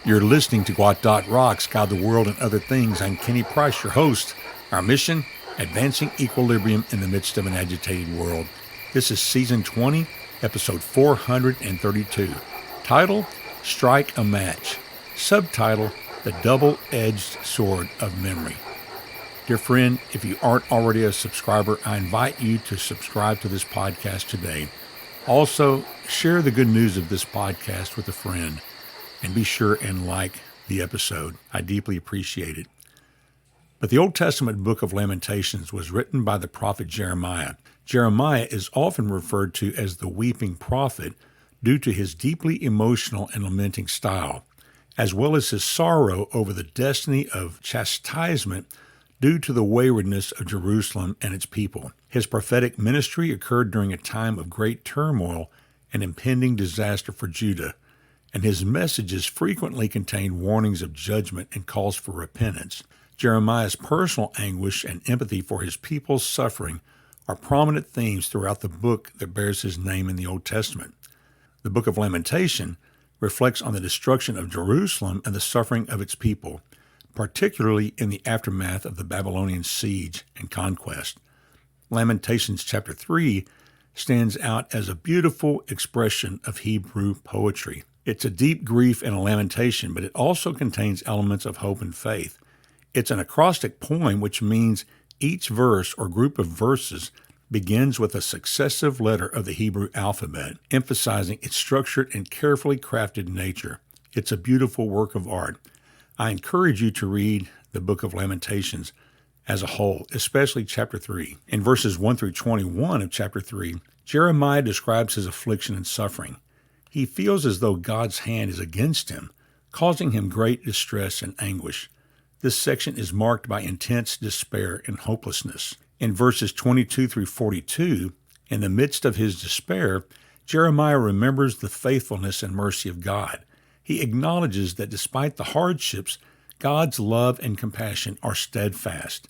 You're listening to gwot.rocks, God, the World, and Other Things. I'm Kenny Price, your host. Our mission, advancing equilibrium in the midst of an agitated world. This is Season 20, Episode 432. Title, Strike a Match. Subtitle, The Double-Edged Sword of Memory. Dear friend, if you aren't already a subscriber, I invite you to subscribe to this podcast today. Also, share the good news of this podcast with a friend. And be sure and like the episode. I deeply appreciate it. But the Old Testament book of Lamentations was written by the prophet Jeremiah. Jeremiah is often referred to as the weeping prophet due to his deeply emotional and lamenting style, as well as his sorrow over the destiny of chastisement due to the waywardness of Jerusalem and its people. His prophetic ministry occurred during a time of great turmoil and impending disaster for Judah, and his messages frequently contain warnings of judgment and calls for repentance. Jeremiah's personal anguish and empathy for his people's suffering are prominent themes throughout the book that bears his name in the Old Testament. The book of Lamentation reflects on the destruction of Jerusalem and the suffering of its people, particularly in the aftermath of the Babylonian siege and conquest. Lamentations chapter 3 stands out as a beautiful expression of Hebrew poetry. It's a deep grief and a lamentation, but it also contains elements of hope and faith. It's an acrostic poem, which means each verse or group of verses begins with a successive letter of the Hebrew alphabet, emphasizing its structured and carefully crafted nature. It's a beautiful work of art. I encourage you to read the book of Lamentations as a whole, especially chapter 3. In verses 1 through 21 of chapter 3, Jeremiah describes his affliction and suffering. He feels as though God's hand is against him, causing him great distress and anguish. This section is marked by intense despair and hopelessness. In verses 22 through 42, in the midst of his despair, Jeremiah remembers the faithfulness and mercy of God. He acknowledges that despite the hardships, God's love and compassion are steadfast.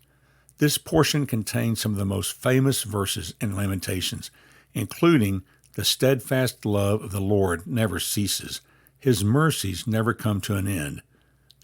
This portion contains some of the most famous verses in Lamentations, including the steadfast love of the Lord never ceases. His mercies never come to an end.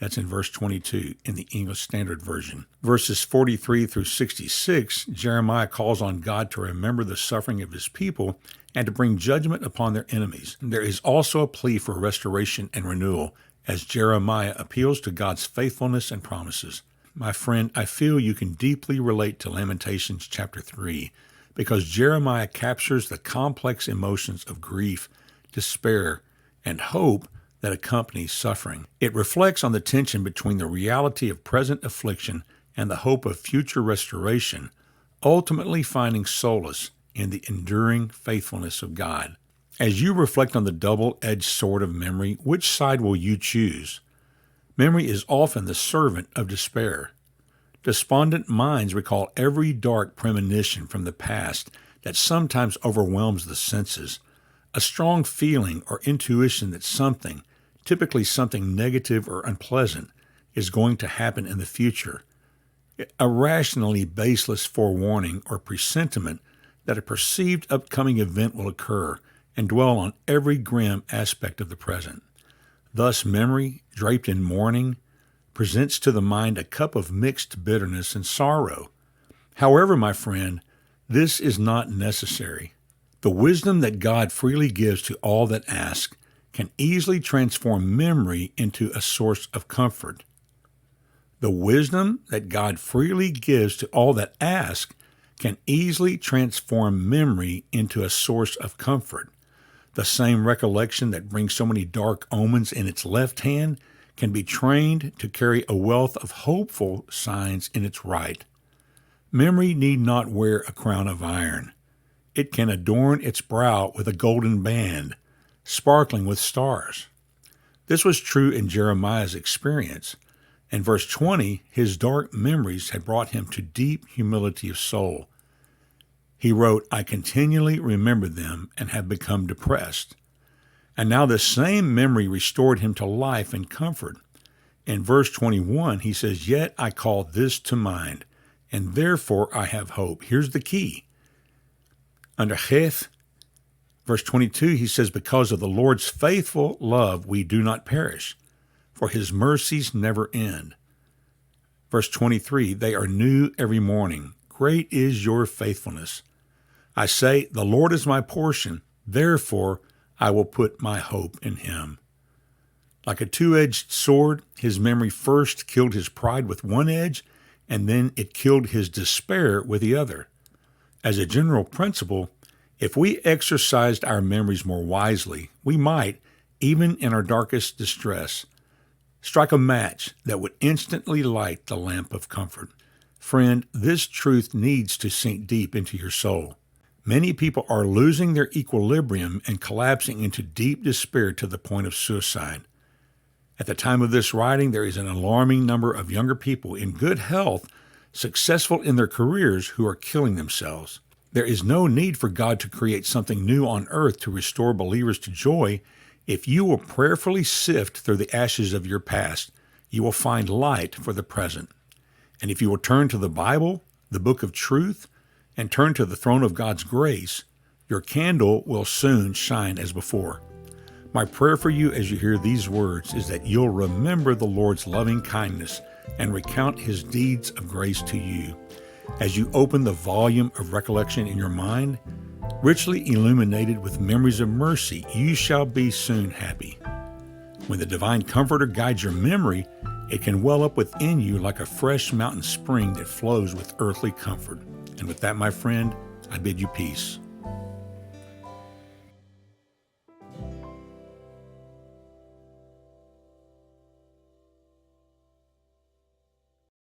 That's in verse 22 in the English Standard Version. Verses 43 through 66, Jeremiah calls on God to remember the suffering of his people and to bring judgment upon their enemies. There is also a plea for restoration and renewal as Jeremiah appeals to God's faithfulness and promises. My friend, I feel you can deeply relate to Lamentations chapter 3 because Jeremiah captures the complex emotions of grief, despair, and hope that accompanies suffering. It reflects on the tension between the reality of present affliction and the hope of future restoration, ultimately finding solace in the enduring faithfulness of God. As you reflect on the double-edged sword of memory, which side will you choose? Memory is often the servant of despair. Despondent minds recall every dark premonition from the past that sometimes overwhelms the senses, a strong feeling or intuition that something, typically something negative or unpleasant, is going to happen in the future, a rationally baseless forewarning or presentiment that a perceived upcoming event will occur and dwell on every grim aspect of the present. Thus, memory, draped in mourning, presents to the mind a cup of mixed bitterness and sorrow. However, my friend, this is not necessary. The wisdom that God freely gives to all that ask can easily transform memory into a source of comfort. The wisdom that God freely gives to all that ask can easily transform memory into a source of comfort. The same recollection that brings so many dark omens in its left hand can be trained to carry a wealth of hopeful signs in its right. Memory need not wear a crown of iron. It can adorn its brow with a golden band, sparkling with stars. This was true in Jeremiah's experience. In verse 20, his dark memories had brought him to deep humility of soul. He wrote, "I continually remember them and have become depressed." And now the same memory restored him to life and comfort. In verse 21, he says, "Yet I call this to mind, and therefore I have hope." Here's the key. Under Heth, verse 22, he says, "Because of the Lord's faithful love, we do not perish, for his mercies never end. Verse 23, they are new every morning. Great is your faithfulness. I say, the Lord is my portion, therefore I will put my hope in him. Like a two-edged sword, his memory first killed his pride with one edge, and then it killed his despair with the other. As a general principle, if we exercised our memories more wisely, we might, even in our darkest distress, strike a match that would instantly light the lamp of comfort. Friend, this truth needs to sink deep into your soul. Many people are losing their equilibrium and collapsing into deep despair to the point of suicide. At the time of this writing, there is an alarming number of younger people in good health, successful in their careers, who are killing themselves. There is no need for God to create something new on earth to restore believers to joy. If you will prayerfully sift through the ashes of your past, you will find light for the present. And if you will turn to the Bible, the book of truth, and turn to the throne of God's grace, your candle will soon shine as before. My prayer for you as you hear these words is that you'll remember the Lord's loving kindness and recount his deeds of grace to you. As you open the volume of recollection in your mind, richly illuminated with memories of mercy, you shall be soon happy. When the divine comforter guides your memory, it can well up within you like a fresh mountain spring that flows with earthly comfort. And with that, my friend, I bid you peace.